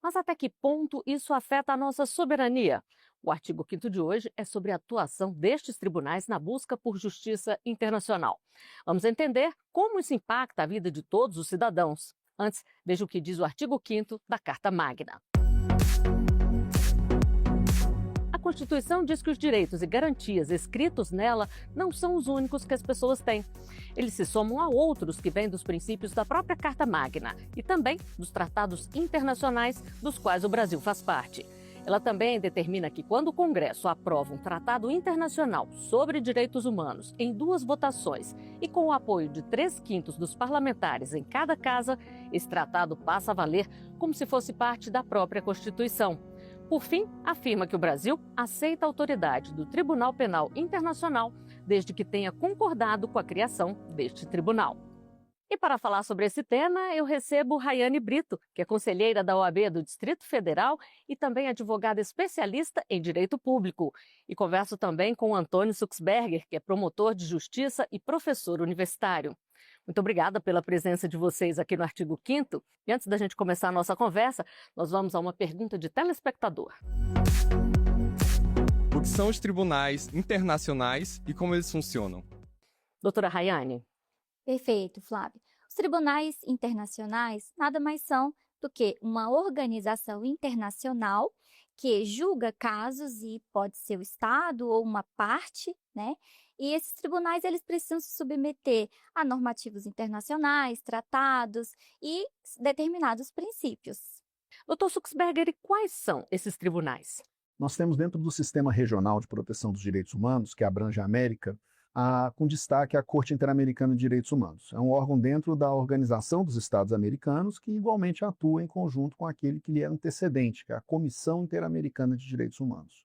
Mas até que ponto isso afeta a nossa soberania? O artigo 5º de hoje é sobre a atuação destes tribunais na busca por justiça internacional. Vamos entender como isso impacta a vida de todos os cidadãos. Antes, veja o que diz o artigo 5º da Carta Magna. A Constituição diz que os direitos e garantias escritos nela não são os únicos que as pessoas têm. Eles se somam a outros que vêm dos princípios da própria Carta Magna e também dos tratados internacionais dos quais o Brasil faz parte. Ela também determina que, quando o Congresso aprova um tratado internacional sobre direitos humanos em 2 votações e com o apoio de 3/5 dos parlamentares em cada casa, esse tratado passa a valer como se fosse parte da própria Constituição. Por fim, afirma que o Brasil aceita a autoridade do Tribunal Penal Internacional desde que tenha concordado com a criação deste tribunal. E para falar sobre esse tema, eu recebo Rayane Brito, que é conselheira da OAB do Distrito Federal e também advogada especialista em direito público. E converso também com Antônio Suxberger, que é promotor de justiça e professor universitário. Muito obrigada pela presença de vocês aqui no artigo 5º. E antes da gente começar a nossa conversa, nós vamos a uma pergunta de telespectador. O que são os tribunais internacionais e como eles funcionam? Doutora Rayane. Perfeito, Flávia. Os tribunais internacionais nada mais são do que uma organização internacional que julga casos e pode ser o Estado ou uma parte, né? E esses tribunais eles precisam se submeter a normativos internacionais, tratados e determinados princípios. Doutor Suxberger, e quais são esses tribunais? Nós temos dentro do Sistema Regional de Proteção dos Direitos Humanos, que abrange a América, com destaque a Corte Interamericana de Direitos Humanos. É um órgão dentro da Organização dos Estados Americanos que igualmente atua em conjunto com aquele que lhe é antecedente, que é a Comissão Interamericana de Direitos Humanos.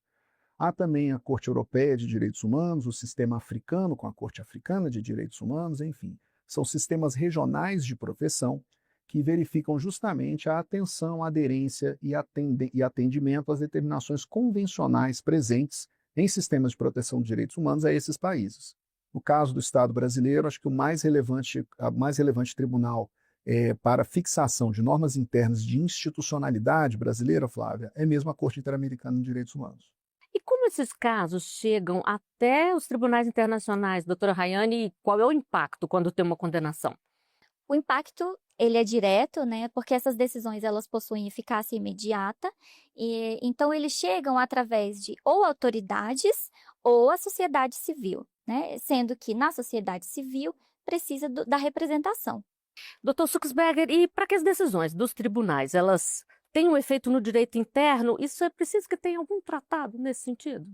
Há também a Corte Europeia de Direitos Humanos, o Sistema Africano com a Corte Africana de Direitos Humanos, enfim. São sistemas regionais de proteção que verificam justamente a atenção, a aderência e atendimento às determinações convencionais presentes em sistemas de proteção de direitos humanos a esses países. No caso do Estado brasileiro, acho que a mais relevante tribunal para fixação de normas internas de institucionalidade brasileira, Flávia, é mesmo a Corte Interamericana de Direitos Humanos. E como esses casos chegam até os tribunais internacionais, doutora Rayane, e qual é o impacto quando tem uma condenação? O impacto ele é direto, né? Porque essas decisões elas possuem eficácia imediata e então eles chegam através de ou autoridades ou a sociedade civil, né? Sendo que na sociedade civil precisa da representação. Doutor Suxberger, e para que as decisões dos tribunais elas tenham efeito no direito interno, isso é preciso que tenha algum tratado nesse sentido?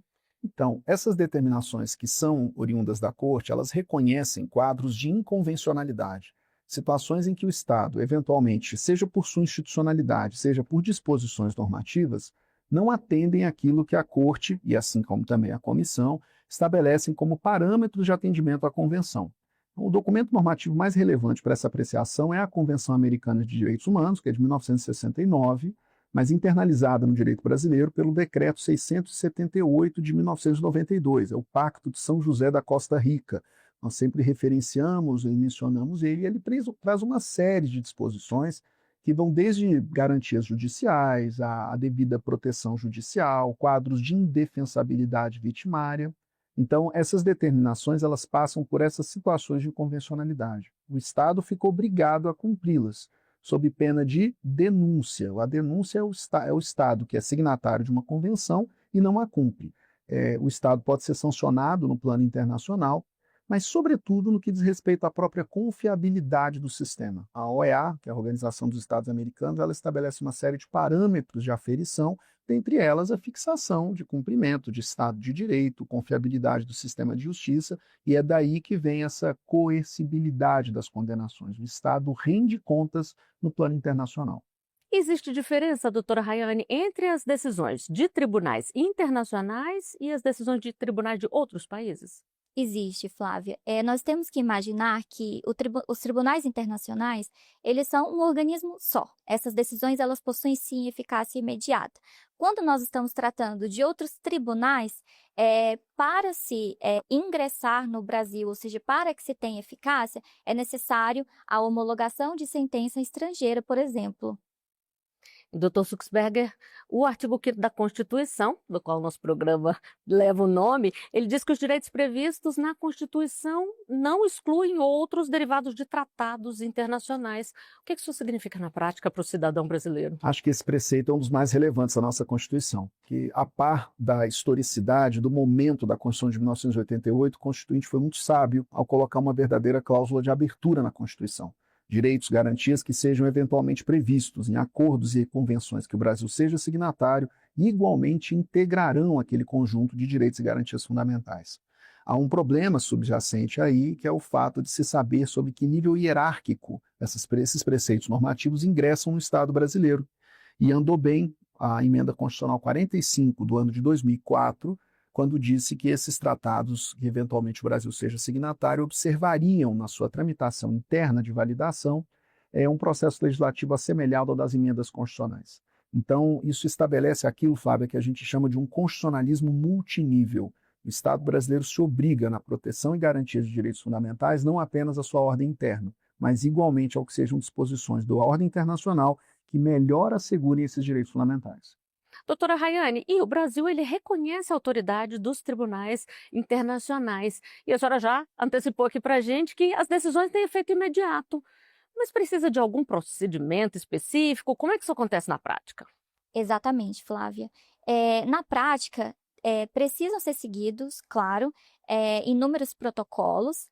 Então, essas determinações que são oriundas da Corte, elas reconhecem quadros de inconvencionalidade, situações em que o Estado, eventualmente, seja por sua institucionalidade, seja por disposições normativas, não atendem àquilo que a Corte, e assim como também a Comissão, estabelecem como parâmetros de atendimento à Convenção. O documento normativo mais relevante para essa apreciação é a Convenção Americana de Direitos Humanos, que é de 1969, mas internalizada no direito brasileiro pelo Decreto 678 de 1992, é o Pacto de São José da Costa Rica. Nós sempre referenciamos e mencionamos ele, e ele traz uma série de disposições que vão desde garantias judiciais, a devida proteção judicial, quadros de indefensabilidade vitimária. Então, essas determinações elas passam por essas situações de inconvencionalidade. O Estado ficou obrigado a cumpri-las, sob pena de denúncia. A denúncia é o Estado que é signatário de uma convenção e não a cumpre. O Estado pode ser sancionado no plano internacional, mas, sobretudo, no que diz respeito à própria confiabilidade do sistema. A OEA, que é a Organização dos Estados Americanos, ela estabelece uma série de parâmetros de aferição, dentre elas a fixação de cumprimento de Estado de Direito, confiabilidade do sistema de justiça, e é daí que vem essa coercibilidade das condenações. O Estado rende contas no plano internacional. Existe diferença, doutora Rayane, entre as decisões de tribunais internacionais e as decisões de tribunais de outros países? Existe, Flávia. Nós temos que imaginar que os tribunais internacionais, eles são um organismo só. Essas decisões, elas possuem, sim, eficácia imediata. Quando nós estamos tratando de outros tribunais, para se ingressar no Brasil, ou seja, para que se tenha eficácia, é necessário a homologação de sentença estrangeira, por exemplo. Dr. Suxberger, o artigo 5º da Constituição, do qual o nosso programa leva o nome, ele diz que os direitos previstos na Constituição não excluem outros derivados de tratados internacionais. O que isso significa na prática para o cidadão brasileiro? Acho que esse preceito é um dos mais relevantes da nossa Constituição, que, a par da historicidade, do momento da Constituição de 1988, o Constituinte foi muito sábio ao colocar uma verdadeira cláusula de abertura na Constituição. Direitos, garantias que sejam eventualmente previstos em acordos e convenções que o Brasil seja signatário igualmente integrarão aquele conjunto de direitos e garantias fundamentais. Há um problema subjacente aí, que é o fato de se saber sobre que nível hierárquico esses preceitos normativos ingressam no Estado brasileiro. E andou bem a Emenda Constitucional 45 do ano de 2004, quando disse que esses tratados, que eventualmente o Brasil seja signatário, observariam na sua tramitação interna de validação um processo legislativo assemelhado ao das emendas constitucionais. Então, isso estabelece aquilo, Fábio, que a gente chama de um constitucionalismo multinível. O Estado brasileiro se obriga na proteção e garantia de direitos fundamentais não apenas à sua ordem interna, mas igualmente ao que sejam disposições da ordem internacional que melhor assegurem esses direitos fundamentais. Doutora Rayane, e o Brasil ele reconhece a autoridade dos tribunais internacionais. E a senhora já antecipou aqui para a gente que as decisões têm efeito imediato. Mas precisa de algum procedimento específico? Como é que isso acontece na prática? Exatamente, Flávia. Na prática, precisam ser seguidos, claro, inúmeros protocolos,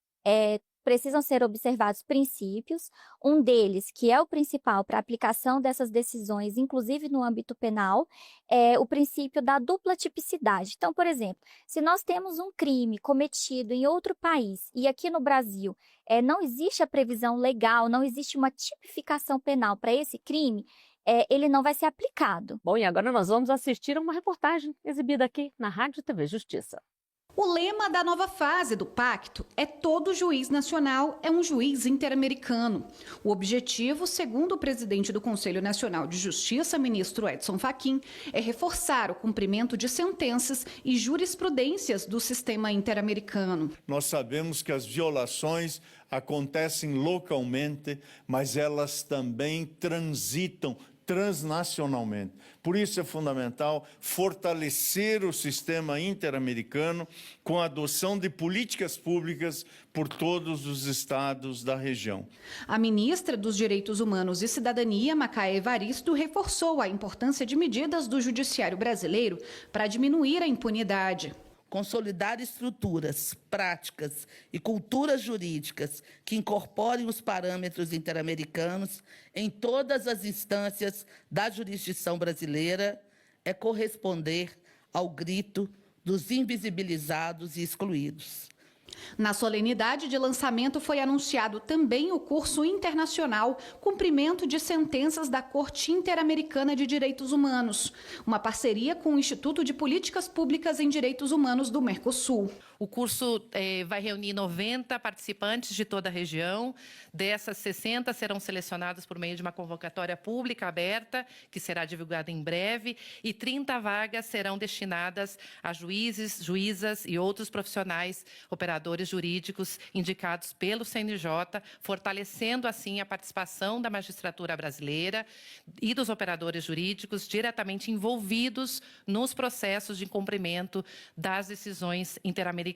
precisam ser observados princípios, um deles, que é o principal para a aplicação dessas decisões, inclusive no âmbito penal, é o princípio da dupla tipicidade. Então, por exemplo, se nós temos um crime cometido em outro país e aqui no Brasil não existe a previsão legal, não existe uma tipificação penal para esse crime, ele não vai ser aplicado. Bom, e agora nós vamos assistir a uma reportagem exibida aqui na Rádio e TV Justiça. O lema da nova fase do pacto é todo juiz nacional é um juiz interamericano. O objetivo, segundo o presidente do Conselho Nacional de Justiça, ministro Edson Fachin, é reforçar o cumprimento de sentenças e jurisprudências do sistema interamericano. Nós sabemos que as violações acontecem localmente, mas elas também transitam transnacionalmente. Por isso é fundamental fortalecer o sistema interamericano com a adoção de políticas públicas por todos os estados da região. A ministra dos Direitos Humanos e Cidadania, Macaé Evaristo, reforçou a importância de medidas do judiciário brasileiro para diminuir a impunidade. Consolidar estruturas, práticas e culturas jurídicas que incorporem os parâmetros interamericanos em todas as instâncias da jurisdição brasileira é corresponder ao grito dos invisibilizados e excluídos. Na solenidade de lançamento foi anunciado também o curso internacional Cumprimento de Sentenças da Corte Interamericana de Direitos Humanos, uma parceria com o Instituto de Políticas Públicas em Direitos Humanos do Mercosul. O curso vai reunir 90 participantes de toda a região. Dessas, 60 serão selecionados por meio de uma convocatória pública aberta, que será divulgada em breve, e 30 vagas serão destinadas a juízes, juízas e outros profissionais, operadores jurídicos indicados pelo CNJ, fortalecendo assim a participação da magistratura brasileira e dos operadores jurídicos diretamente envolvidos nos processos de cumprimento das decisões interamericanas.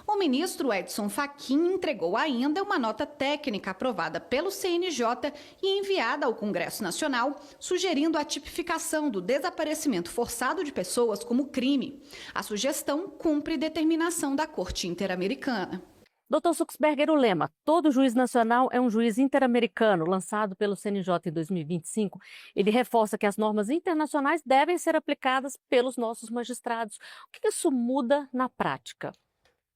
O ministro Edson Fachin entregou ainda uma nota técnica aprovada pelo CNJ e enviada ao Congresso Nacional, sugerindo a tipificação do desaparecimento forçado de pessoas como crime. A sugestão cumpre determinação da Corte Interamericana. Dr. Suxberger, o lema "Todo juiz nacional é um juiz interamericano", lançado pelo CNJ em 2025, ele reforça que as normas internacionais devem ser aplicadas pelos nossos magistrados. O que isso muda na prática?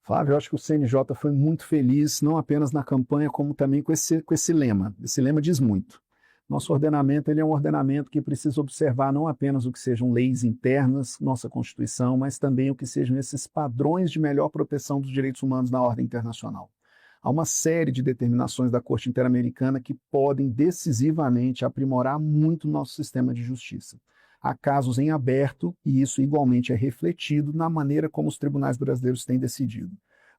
Flávio, eu acho que o CNJ foi muito feliz, não apenas na campanha, como também com esse lema. Esse lema diz muito. Nosso ordenamento ele é um ordenamento que precisa observar não apenas o que sejam leis internas, nossa Constituição, mas também o que sejam esses padrões de melhor proteção dos direitos humanos na ordem internacional. Há uma série de determinações da Corte Interamericana que podem decisivamente aprimorar muito o nosso sistema de justiça. Há casos em aberto e isso igualmente é refletido na maneira como os tribunais brasileiros têm decidido.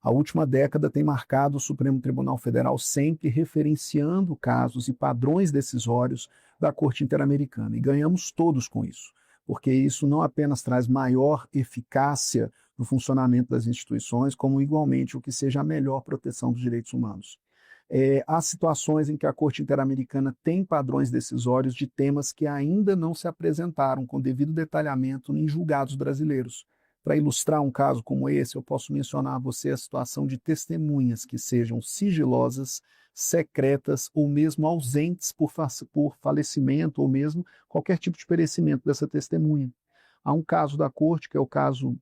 A última década tem marcado o Supremo Tribunal Federal sempre referenciando casos e padrões decisórios da Corte Interamericana, e ganhamos todos com isso, porque isso não apenas traz maior eficácia no funcionamento das instituições, como igualmente o que seja a melhor proteção dos direitos humanos. Há situações em que a Corte Interamericana tem padrões decisórios de temas que ainda não se apresentaram com devido detalhamento em julgados brasileiros. Para ilustrar um caso como esse, eu posso mencionar a você a situação de testemunhas que sejam sigilosas, secretas ou mesmo ausentes por falecimento ou mesmo qualquer tipo de perecimento dessa testemunha. Há um caso da Corte, que é o caso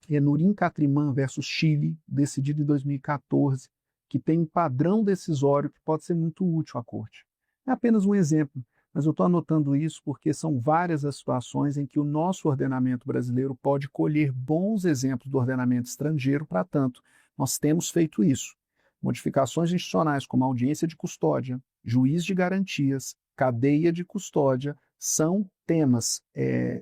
Enurim Catrimã versus Chile, decidido em 2014, que tem um padrão decisório que pode ser muito útil à Corte. É apenas um exemplo, mas eu estou anotando isso porque são várias as situações em que o nosso ordenamento brasileiro pode colher bons exemplos do ordenamento estrangeiro. Para tanto, nós temos feito isso. Modificações institucionais como audiência de custódia, juiz de garantias, cadeia de custódia, são temas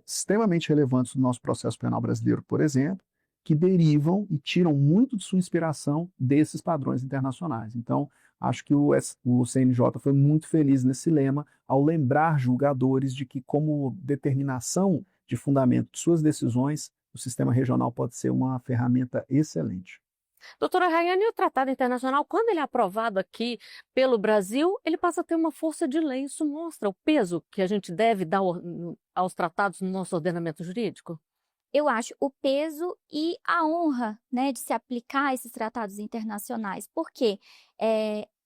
extremamente relevantes do nosso processo penal brasileiro, por exemplo, que derivam e tiram muito de sua inspiração desses padrões internacionais. Então, acho que o CNJ foi muito feliz nesse lema ao lembrar julgadores de que, como determinação de fundamento de suas decisões, o sistema regional pode ser uma ferramenta excelente. Doutora Rayane, o Tratado Internacional, quando ele é aprovado aqui pelo Brasil, ele passa a ter uma força de lei. Isso mostra o peso que a gente deve dar aos tratados no nosso ordenamento jurídico? Eu acho o peso e a honra, né, de se aplicar a esses tratados internacionais, porque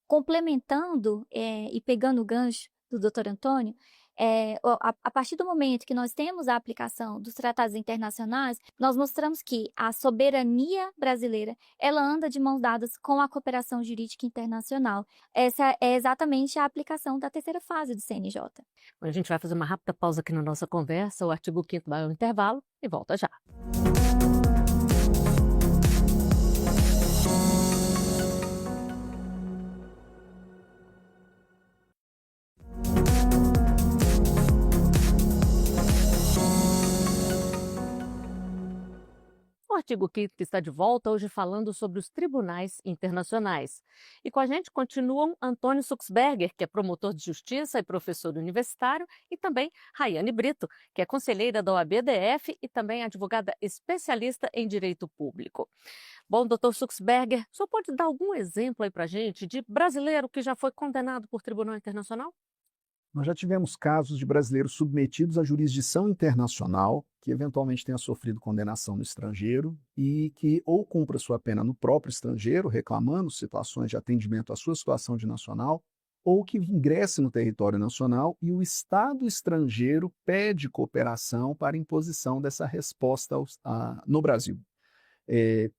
complementando e pegando o gancho do Dr. Antônio, a partir do momento que nós temos a aplicação dos tratados internacionais, nós mostramos que a soberania brasileira, ela anda de mãos dadas com a cooperação jurídica internacional. Essa é exatamente a aplicação da terceira fase do CNJ. A gente vai fazer uma rápida pausa aqui na nossa conversa, o artigo 5º vai ao intervalo e volta já. O artigo 5º está de volta, hoje falando sobre os tribunais internacionais. E com a gente continuam Antônio Suxberger, que é promotor de justiça e professor universitário, e também Rayane Brito, que é conselheira da OAB-DF e também advogada especialista em direito público. Bom, doutor Suxberger, o senhor pode dar algum exemplo aí para a gente de brasileiro que já foi condenado por tribunal internacional? Nós já tivemos casos de brasileiros submetidos à jurisdição internacional, que eventualmente tenha sofrido condenação no estrangeiro e que ou cumpra sua pena no próprio estrangeiro, reclamando situações de atendimento à sua situação de nacional, ou que ingresse no território nacional e o Estado estrangeiro pede cooperação para imposição dessa resposta no Brasil.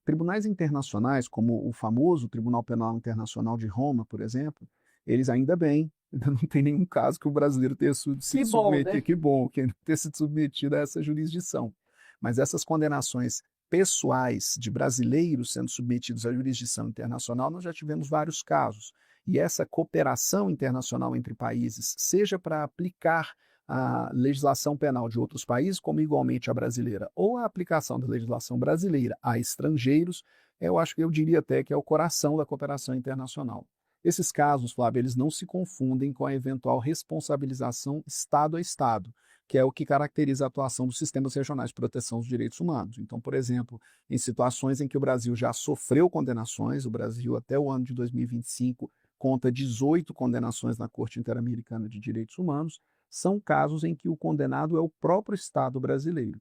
Tribunais internacionais, como o famoso Tribunal Penal Internacional de Roma, por exemplo, eles ainda bem, ainda não tem nenhum caso que o brasileiro tenha sido submetido, né? Que bom, que tenha sido submetido a essa jurisdição. Mas essas condenações pessoais de brasileiros sendo submetidos à jurisdição internacional, nós já tivemos vários casos. E essa cooperação internacional entre países, seja para aplicar a legislação penal de outros países, como igualmente a brasileira, ou a aplicação da legislação brasileira a estrangeiros, eu diria até que é o coração da cooperação internacional. Esses casos, Flávio, eles não se confundem com a eventual responsabilização Estado a Estado, que é o que caracteriza a atuação dos sistemas regionais de proteção dos direitos humanos. Então, por exemplo, em situações em que o Brasil já sofreu condenações, o Brasil até o ano de 2025 conta 18 condenações na Corte Interamericana de Direitos Humanos, são casos em que o condenado é o próprio Estado brasileiro.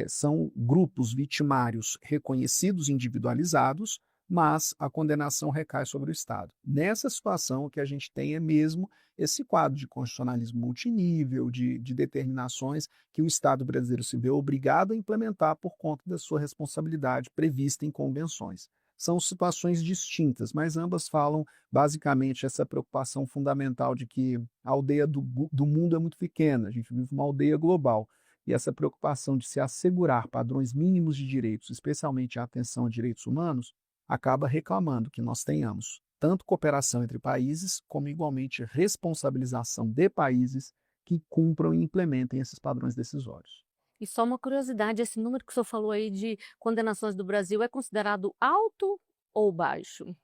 São grupos vitimários reconhecidos, individualizados, mas a condenação recai sobre o Estado. Nessa situação, o que a gente tem é mesmo esse quadro de constitucionalismo multinível, de determinações que o Estado brasileiro se vê obrigado a implementar por conta da sua responsabilidade prevista em convenções. São situações distintas, mas ambas falam basicamente essa preocupação fundamental de que a aldeia do mundo é muito pequena, a gente vive uma aldeia global. E essa preocupação de se assegurar padrões mínimos de direitos, especialmente a atenção a direitos humanos, acaba reclamando que nós tenhamos tanto cooperação entre países, como igualmente responsabilização de países que cumpram e implementem esses padrões decisórios. E só uma curiosidade, esse número que o senhor falou aí de condenações do Brasil é considerado alto ou baixo?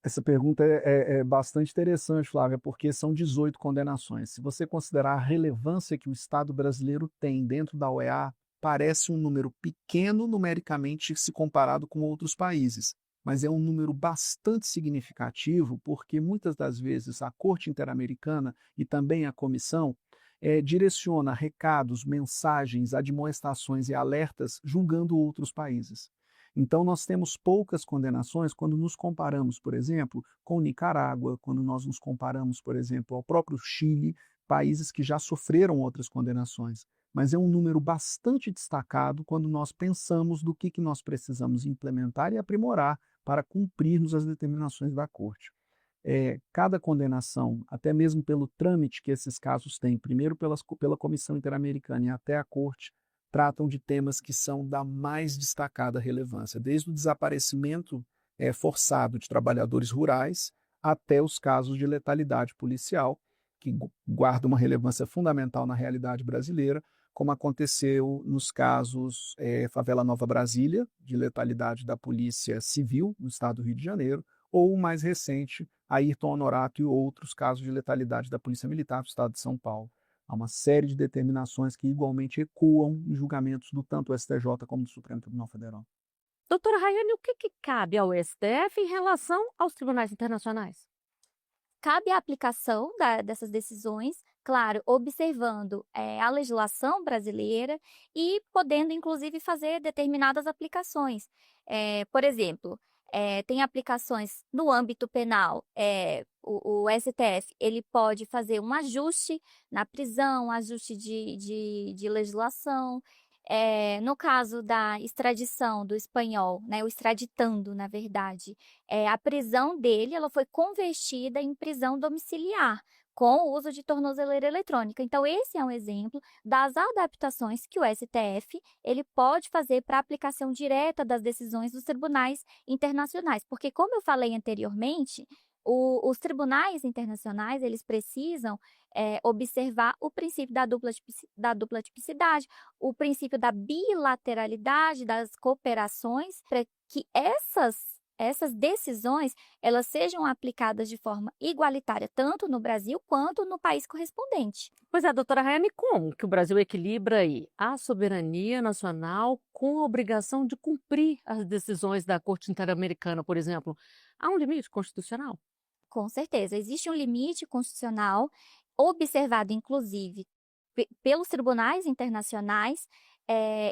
Essa pergunta é bastante interessante, Flávia, porque são 18 condenações. Se você considerar a relevância que o Estado brasileiro tem dentro da OEA, parece um número pequeno numericamente se comparado com outros países, mas é um número bastante significativo porque muitas das vezes a Corte Interamericana e também a Comissão direciona recados, mensagens, admoestações e alertas julgando outros países. Então, nós temos poucas condenações quando nos comparamos, por exemplo, com Nicarágua, quando nós nos comparamos, por exemplo, ao próprio Chile, países que já sofreram outras condenações. Mas é um número bastante destacado quando nós pensamos do que nós precisamos implementar e aprimorar para cumprirmos as determinações da Corte. Cada condenação, até mesmo pelo trâmite que esses casos têm, primeiro pela Comissão Interamericana e até a Corte, tratam de temas que são da mais destacada relevância, desde o desaparecimento forçado de trabalhadores rurais até os casos de letalidade policial, que guardam uma relevância fundamental na realidade brasileira, como aconteceu nos casos Favela Nova Brasília, de letalidade da Polícia Civil no estado do Rio de Janeiro, ou o mais recente, Ayrton Honorato e outros casos de letalidade da Polícia Militar do estado de São Paulo. Há uma série de determinações que igualmente ecoam em julgamentos do tanto do STJ como do Supremo Tribunal Federal. Doutora Rayane, o que cabe ao STF em relação aos tribunais internacionais? Cabe a aplicação dessas decisões, claro, observando a legislação brasileira e podendo, inclusive, fazer determinadas aplicações. Por exemplo, tem aplicações no âmbito penal. O STF ele pode fazer um ajuste na prisão, ajuste de legislação. No caso da extradição do espanhol, né, o extraditando, na verdade, a prisão dele ela foi convertida em prisão domiciliar, com o uso de tornozeleira eletrônica. Então, esse é um exemplo das adaptações que o STF ele pode fazer para a aplicação direta das decisões dos tribunais internacionais. Porque, como eu falei anteriormente, os tribunais internacionais eles precisam observar o princípio da dupla tipicidade, o princípio da bilateralidade, das cooperações, para que essas decisões elas sejam aplicadas de forma igualitária, tanto no Brasil quanto no país correspondente. Pois é, doutora Rayane, como que o Brasil equilibra aí a soberania nacional com a obrigação de cumprir as decisões da Corte Interamericana, por exemplo? Há um limite constitucional? Com certeza, existe um limite constitucional, observado inclusive pelos tribunais internacionais,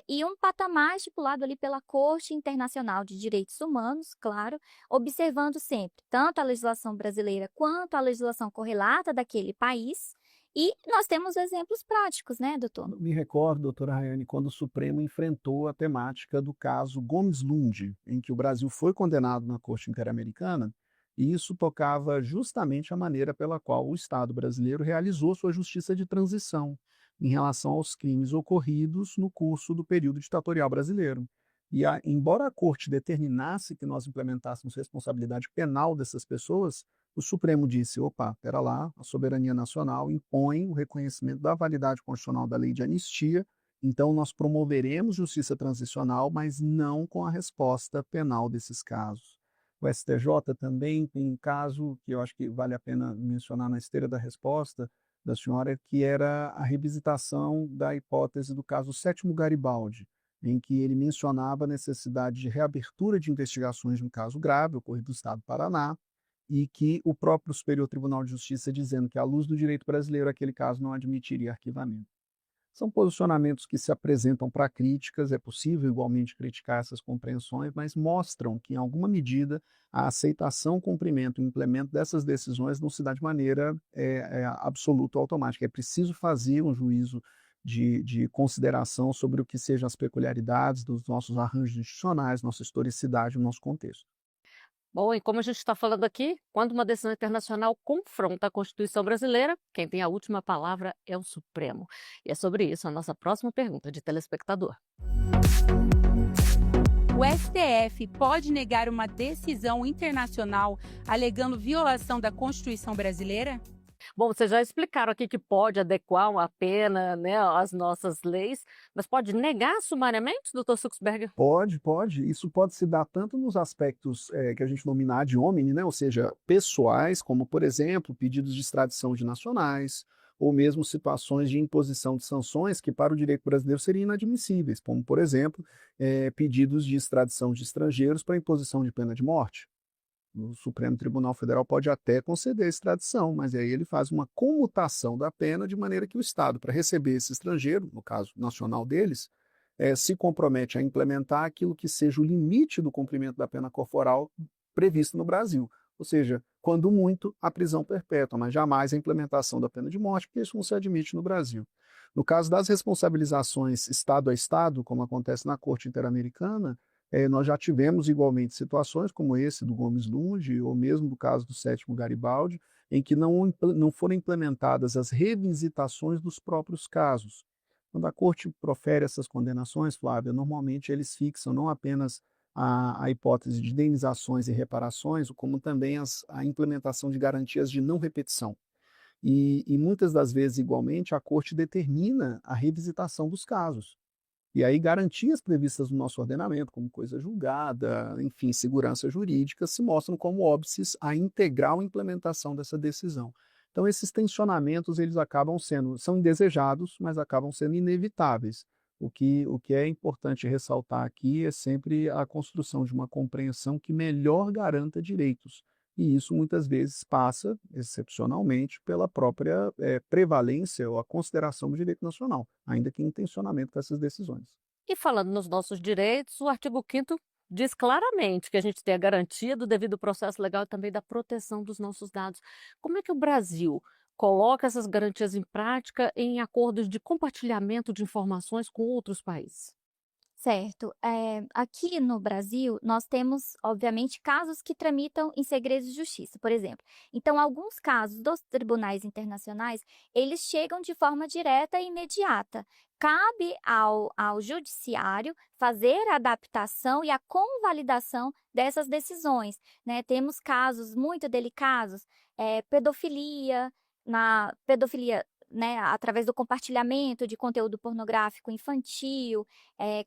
e um patamar estipulado ali pela Corte Internacional de Direitos Humanos, claro, observando sempre tanto a legislação brasileira quanto a legislação correlata daquele país. E nós temos exemplos práticos, né, doutor? Me recordo, doutora Rayane, quando o Supremo enfrentou a temática do caso Gomes Lund, em que o Brasil foi condenado na Corte Interamericana, e isso tocava justamente a maneira pela qual o Estado brasileiro realizou sua justiça de transição em relação aos crimes ocorridos no curso do período ditatorial brasileiro. E, embora a Corte determinasse que nós implementássemos responsabilidade penal dessas pessoas, o Supremo disse, opa, pera lá, a soberania nacional impõe o reconhecimento da validade constitucional da lei de anistia, então nós promoveremos justiça transicional, mas não com a resposta penal desses casos. O STJ também tem um caso que eu acho que vale a pena mencionar na esteira da resposta da senhora, que era a revisitação da hipótese do caso Sétimo Garibaldi, em que ele mencionava a necessidade de reabertura de investigações de um caso grave, ocorrido no estado do Paraná, e que o próprio Superior Tribunal de Justiça dizendo que, à luz do direito brasileiro, aquele caso não admitiria arquivamento. São posicionamentos que se apresentam para críticas, é possível igualmente criticar essas compreensões, mas mostram que, em alguma medida, a aceitação, cumprimento e implemento dessas decisões não se dá de maneira absoluta ou automática. É preciso fazer um juízo de consideração sobre o que sejam as peculiaridades dos nossos arranjos institucionais, nossa historicidade, o nosso contexto. Bom, e como a gente está falando aqui, quando uma decisão internacional confronta a Constituição brasileira, quem tem a última palavra é o Supremo. E é sobre isso a nossa próxima pergunta de telespectador. O STF pode negar uma decisão internacional alegando violação da Constituição brasileira? Bom, vocês já explicaram aqui que pode adequar uma pena, né, às nossas leis, mas pode negar sumariamente, doutor Suxberger? Pode, pode. Isso pode se dar tanto nos aspectos que a gente denomina ad hominem, né? Ou seja, pessoais, como, por exemplo, pedidos de extradição de nacionais, ou mesmo situações de imposição de sanções que para o direito brasileiro seriam inadmissíveis, como, por exemplo, pedidos de extradição de estrangeiros para imposição de pena de morte. O Supremo Tribunal Federal pode até conceder extradição, mas aí ele faz uma comutação da pena de maneira que o Estado, para receber esse estrangeiro, no caso nacional deles, se compromete a implementar aquilo que seja o limite do cumprimento da pena corporal previsto no Brasil. Ou seja, quando muito, a prisão perpétua, mas jamais a implementação da pena de morte, porque isso não se admite no Brasil. No caso das responsabilizações Estado a Estado, como acontece na Corte Interamericana, nós já tivemos igualmente situações como esse do Gomes Lunge, ou mesmo do caso do 7º Garibaldi, em que não foram implementadas as revisitações dos próprios casos. Quando a Corte profere essas condenações, Flávia, normalmente eles fixam não apenas a hipótese de indenizações e reparações, como também a implementação de garantias de não repetição. E muitas das vezes, igualmente, a Corte determina a revisitação dos casos. E aí garantias previstas no nosso ordenamento, como coisa julgada, enfim, segurança jurídica, se mostram como óbices à integral implementação dessa decisão. Então esses tensionamentos eles são indesejados, mas acabam sendo inevitáveis. O que é importante ressaltar aqui é sempre a construção de uma compreensão que melhor garanta direitos. E isso muitas vezes passa, excepcionalmente, pela própria prevalência ou a consideração do direito nacional, ainda que em tensionamento com essas decisões. E falando nos nossos direitos, o artigo 5º diz claramente que a gente tem a garantia do devido processo legal e também da proteção dos nossos dados. Como é que o Brasil coloca essas garantias em prática em acordos de compartilhamento de informações com outros países? Certo. Aqui no Brasil, nós temos, obviamente, casos que tramitam em segredo de justiça, por exemplo. Então, alguns casos dos tribunais internacionais, eles chegam de forma direta e imediata. Cabe ao judiciário fazer a adaptação e a convalidação dessas decisões, né? Temos casos muito delicados, pedofilia, né, através do compartilhamento de conteúdo pornográfico infantil,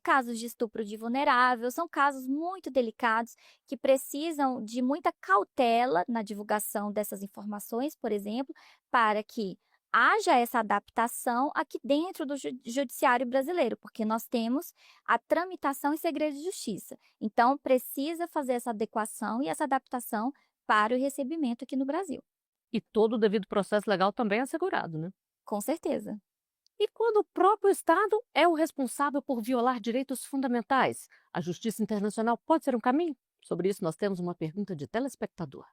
casos de estupro de vulnerável, são casos muito delicados que precisam de muita cautela na divulgação dessas informações, por exemplo, para que haja essa adaptação aqui dentro do judiciário brasileiro, porque nós temos a tramitação em segredo de justiça. Então, precisa fazer essa adequação e essa adaptação para o recebimento aqui no Brasil. E todo o devido processo legal também é assegurado, né? Com certeza. E quando o próprio Estado é o responsável por violar direitos fundamentais, a justiça internacional pode ser um caminho? Sobre isso, nós temos uma pergunta de telespectador.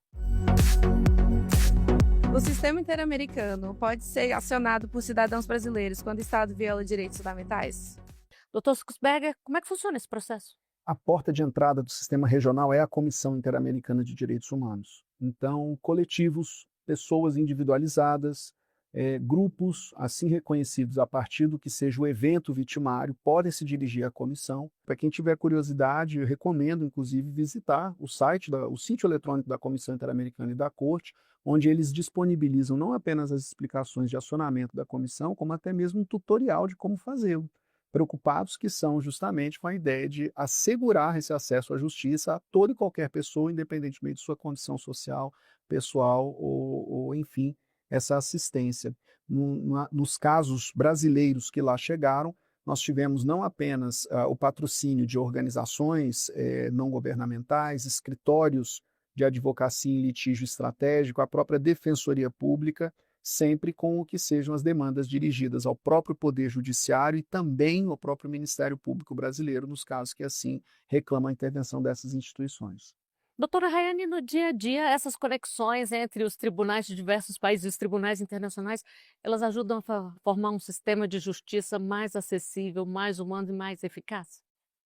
O sistema interamericano pode ser acionado por cidadãos brasileiros quando o Estado viola direitos fundamentais? Doutor Suxberger, como é que funciona esse processo? A porta de entrada do sistema regional é a Comissão Interamericana de Direitos Humanos. Então, coletivos, pessoas individualizadas, grupos assim reconhecidos a partir do que seja o evento vitimário podem se dirigir à comissão. Para quem tiver curiosidade, eu recomendo inclusive visitar o sítio eletrônico da Comissão Interamericana e da Corte, onde eles disponibilizam não apenas as explicações de acionamento da comissão, como até mesmo um tutorial de como fazê-lo, preocupados que são justamente com a ideia de assegurar esse acesso à justiça a toda e qualquer pessoa, independentemente de sua condição social, pessoal ou enfim, essa assistência. Nos casos brasileiros que lá chegaram, nós tivemos não apenas o patrocínio de organizações não governamentais, escritórios de advocacia em litígio estratégico, a própria Defensoria Pública, sempre com o que sejam as demandas dirigidas ao próprio Poder Judiciário e também ao próprio Ministério Público Brasileiro, nos casos que assim reclamam a intervenção dessas instituições. Doutora Rayane, no dia a dia, essas conexões entre os tribunais de diversos países e os tribunais internacionais, elas ajudam a formar um sistema de justiça mais acessível, mais humano e mais eficaz?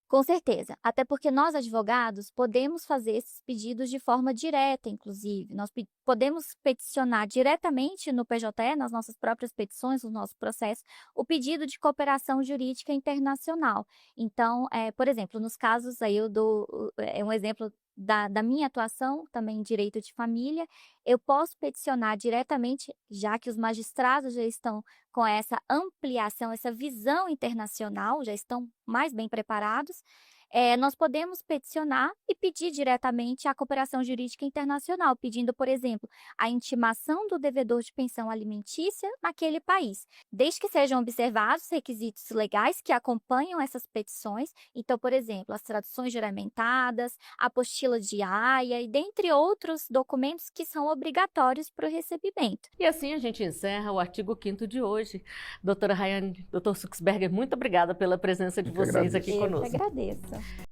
Com certeza, até porque nós, advogados, podemos fazer esses pedidos de forma direta, inclusive. Nós podemos peticionar diretamente no PJE, nas nossas próprias petições, no nosso processo, o pedido de cooperação jurídica internacional. Então, por exemplo, nos casos, aí eu dou um exemplo da minha atuação também em direito de família, eu posso peticionar diretamente, já que os magistrados já estão com essa ampliação, essa visão internacional, já estão mais bem preparados. Nós podemos peticionar e pedir diretamente a cooperação jurídica internacional, pedindo, por exemplo, a intimação do devedor de pensão alimentícia naquele país, desde que sejam observados requisitos legais que acompanham essas petições. Então, por exemplo, as traduções juramentadas, a apostila de Haia e dentre outros documentos que são obrigatórios para o recebimento. E assim a gente encerra o artigo 5º de hoje. Doutora Rayane, doutor Suxberger, muito obrigada pela presença de vocês aqui Eu conosco. que agradeço.